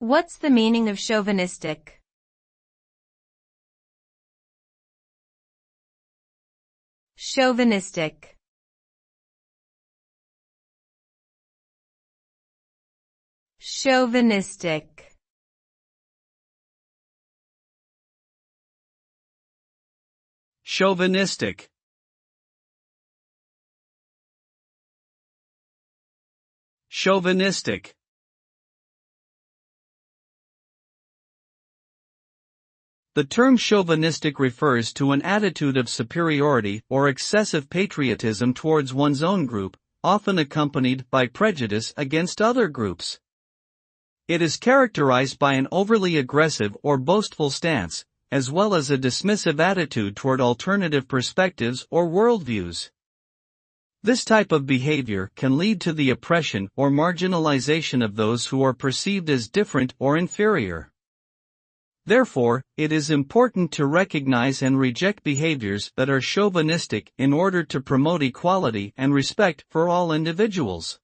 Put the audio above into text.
What's the meaning of chauvinistic? Chauvinistic. Chauvinistic. Chauvinistic. Chauvinistic. The term chauvinistic refers to an attitude of superiority or excessive patriotism towards one's own group, often accompanied by prejudice against other groups. It is characterized by an overly aggressive or boastful stance, as well as a dismissive attitude toward alternative perspectives or worldviews. This type of behavior can lead to the oppression or marginalization of those who are perceived as different or inferior. Therefore, it is important to recognize and reject behaviors that are chauvinistic in order to promote equality and respect for all individuals.